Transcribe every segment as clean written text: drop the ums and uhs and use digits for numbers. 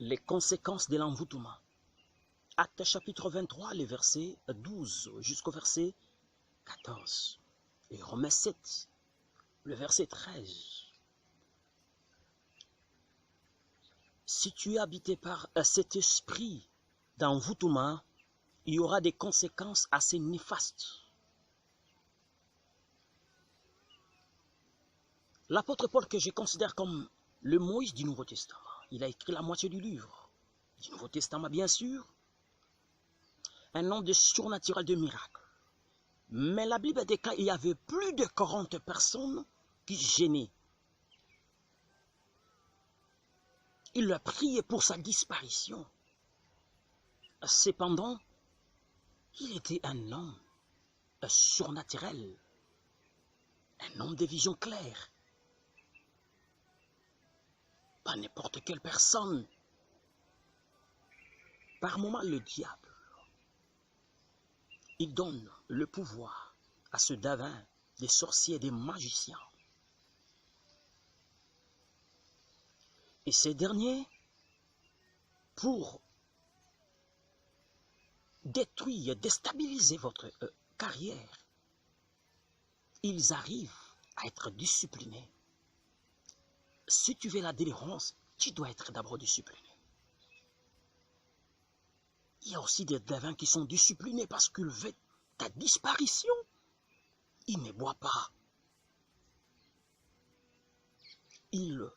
les conséquences de l'envoûtement. Actes chapitre 23, les versets 12 jusqu'au verset 14. Et Romains 7, le verset 13. Si tu es habité par cet esprit d'envoûtement, il y aura des conséquences assez néfastes. L'apôtre Paul, que je considère comme le Moïse du Nouveau Testament, il a écrit la moitié du livre du Nouveau Testament, bien sûr, un homme de surnaturel, de miracle. Mais la Bible déclare qu'il y avait plus de 40 personnes qui gênaient. Il a prié pour sa disparition. Cependant, il était un homme surnaturel, un homme de vision claire. Pas n'importe quelle personne. Par moments, le diable, il donne le pouvoir à ceux devins, des sorciers, des magiciens. Et ces derniers, pour détruire, déstabiliser votre carrière, ils arrivent à être disciplinés. Si tu veux la délivrance, tu dois être d'abord discipliné. Il y a aussi des devins qui sont disciplinés parce qu'ils veulent ta disparition. Ils ne boivent pas. Ils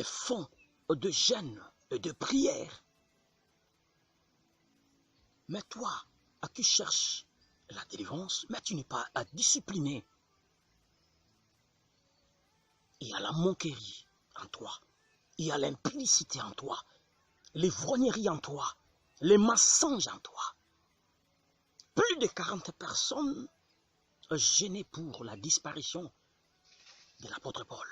font de jeûne et de prière. Mais toi, à qui cherches la délivrance, mais tu n'es pas discipliné. Il y a la moquerie en toi. Il y a l'impudicité en toi. L'ivrognerie en toi. Les mensonges en toi. Plus de 40 personnes gênées pour la disparition de l'apôtre Paul.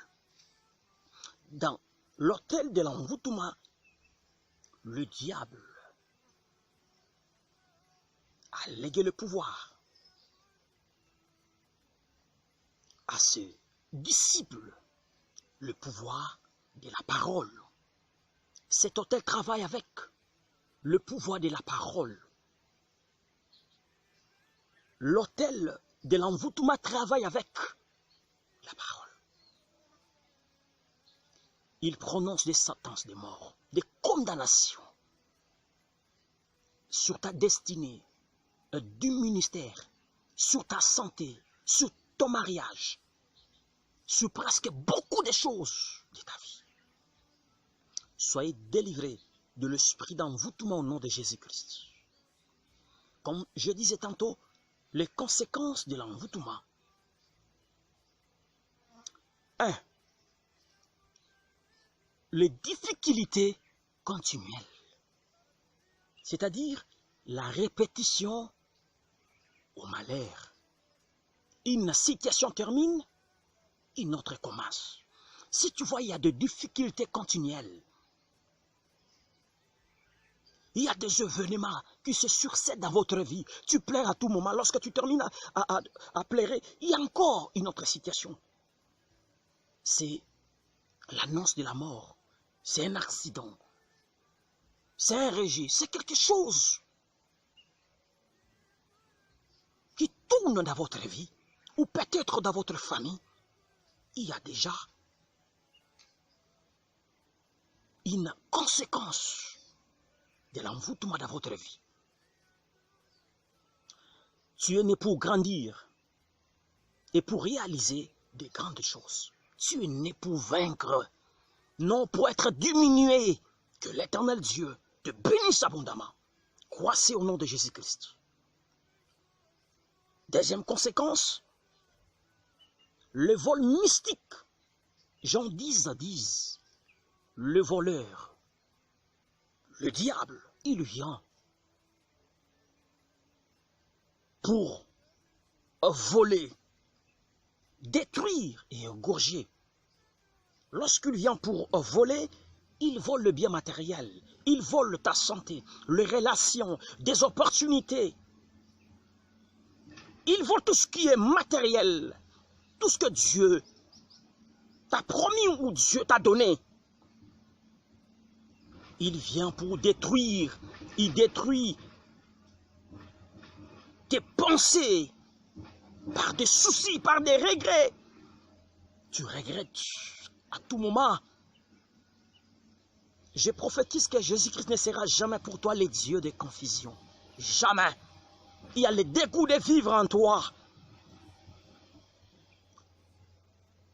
Dans l'hôtel de l'envoûtement, le diable a légué le pouvoir à ses disciples, le pouvoir de la parole. Cet hôtel travaille avec le pouvoir de la parole. L'hôtel de l'envoûtement travaille avec la parole. Il prononce des sentences de mort, des condamnations sur ta destinée, du ministère, sur ta santé, sur ton mariage, sur presque beaucoup de choses de ta vie. Soyez délivrés de l'esprit d'envoûtement au nom de Jésus-Christ. Comme je disais tantôt, les conséquences de l'envoûtement. 1. Les difficultés continuelles. C'est-à-dire la répétition au malheur. Une situation termine, une autre commence. Si tu vois, il y a des difficultés continuelles. Il y a des événements qui se succèdent dans votre vie. Tu pleures à tout moment. Lorsque tu termines à pleurer, il y a encore une autre situation. C'est l'annonce de la mort. C'est un accident. C'est un rejet. C'est quelque chose qui tourne dans votre vie. Ou peut-être dans votre famille. Il y a déjà une conséquence de l'envoûtement dans votre vie. Tu es né pour grandir et pour réaliser de grandes choses. Tu es né pour vaincre, non pour être diminué. Que l'Éternel Dieu te bénisse abondamment. Croissez au nom de Jésus-Christ. Deuxième conséquence, le vol mystique. Jean 10:10. Le voleur, le diable, il vient pour voler, détruire et égorger. Lorsqu'il vient pour voler, il vole le bien matériel, il vole ta santé, les relations, des opportunités. Il vole tout ce qui est matériel, tout ce que Dieu t'a promis ou Dieu t'a donné. Il vient pour détruire. Il détruit tes pensées par des soucis, par des regrets. Tu regrettes à tout moment. Je prophétise que Jésus-Christ ne sera jamais pour toi le Dieu de confusion. Jamais. Il y a le dégoût de vivre en toi.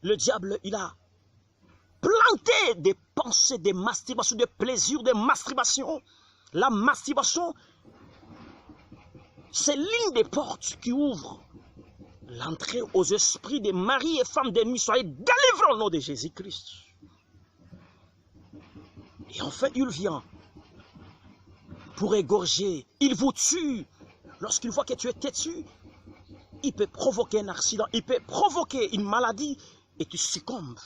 Le diable, il a planté des pensées de masturbation, de plaisir, de masturbation. La masturbation, c'est l'une des portes qui ouvre l'entrée aux esprits des maris et femmes de nuit. Soyez délivrés au nom de Jésus-Christ. Et enfin, il vient pour égorger. Il vous tue. Lorsqu'il voit que tu es têtu, il peut provoquer un accident, il peut provoquer une maladie et tu succombes.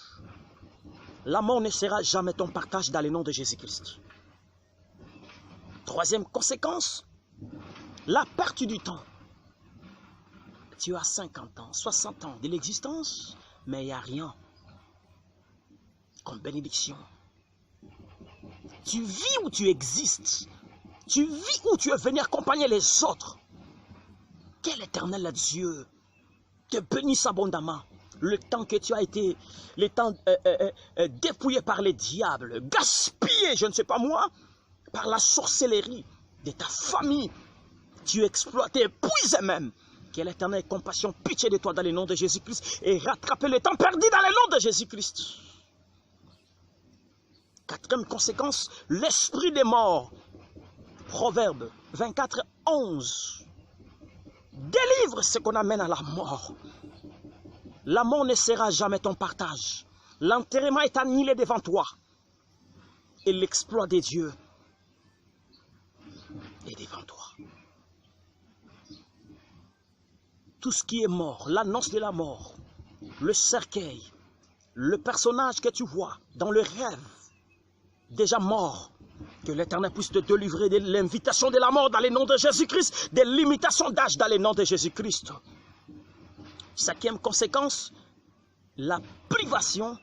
La mort ne sera jamais ton partage dans le nom de Jésus-Christ. Troisième conséquence, la perte du temps. Tu as 50 ans, 60 ans de l'existence, mais il n'y a rien comme bénédiction. Tu vis où tu existes. Tu vis où tu es venu accompagner les autres. Quel éternel Dieu te bénisse abondamment. Le temps que tu as été, le temps dépouillé par les diables, gaspillé, je ne sais pas moi, par la sorcellerie de ta famille. Tu exploites, tu épuises même. Que l'éternel ait compassion, pitié de toi dans le nom de Jésus-Christ et rattrape le temps perdu dans le nom de Jésus-Christ. Quatrième conséquence, l'esprit des morts. Proverbe 24, 11. Délivre ce qu'on amène à la mort. La mort ne sera jamais ton partage. L'enterrement est annihilé devant toi. Et l'exploit de Dieu est devant toi. Tout ce qui est mort, l'annonce de la mort, le cercueil, le personnage que tu vois dans le rêve, déjà mort, que l'Éternel puisse te délivrer de l'invitation de la mort dans le nom de Jésus-Christ, de l'imitation d'âge dans le nom de Jésus-Christ. Cinquième conséquence, la privation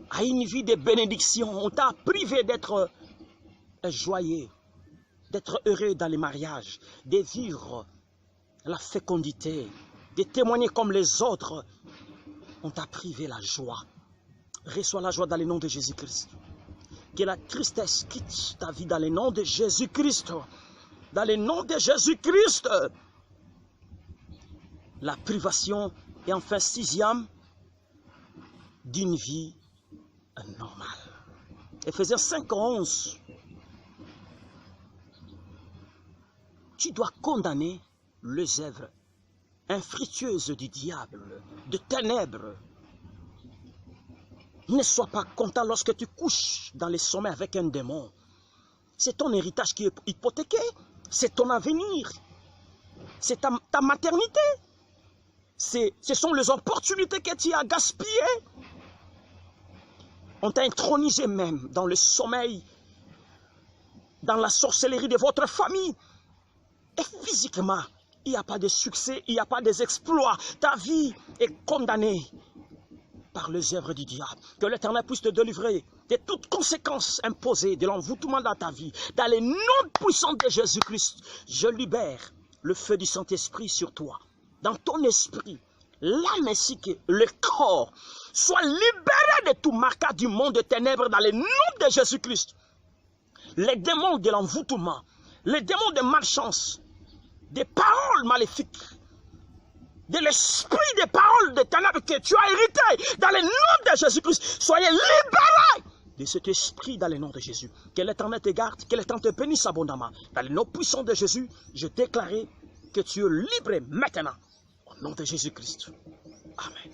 à une vie de bénédiction. On t'a privé d'être joyeux, d'être heureux dans les mariages, de vivre la fécondité, de témoigner comme les autres. On t'a privé la joie. Reçois la joie dans le nom de Jésus-Christ. Que la tristesse quitte ta vie dans le nom de Jésus-Christ. Dans le nom de Jésus-Christ. La privation. Et enfin, sixième, d'une vie normale. Éphésiens 5, 11. Tu dois condamner les œuvres infructueuses du diable, de ténèbres. Ne sois pas content lorsque tu couches dans les sommets avec un démon. C'est ton héritage qui est hypothéqué. C'est ton avenir. C'est ta maternité. Ce sont les opportunités que tu as gaspillées. On t'a intronisé même dans le sommeil, dans la sorcellerie de votre famille. Et physiquement, il n'y a pas de succès, il n'y a pas d'exploits. Ta vie est condamnée par les œuvres du diable. Que l'Éternel puisse te délivrer de toutes conséquences imposées de l'envoûtement dans ta vie. Dans les noms puissants de Jésus-Christ, je libère le feu du Saint-Esprit sur toi. Dans ton esprit, l'âme ainsi que le corps soient libérés de tout marquage du monde de ténèbres dans les noms de Jésus-Christ. Les démons de l'envoûtement, les démons de malchance, des paroles maléfiques, de l'esprit des paroles de ténèbres que tu as hérité dans le nom de Jésus-Christ. Soyez libérés de cet esprit dans le nom de Jésus. Que l'Éternel te garde, que l'Éternel te bénisse abondamment. Dans le nom puissant de Jésus, je déclare que tu es libre maintenant. Au nom de Jésus-Christ. Amen.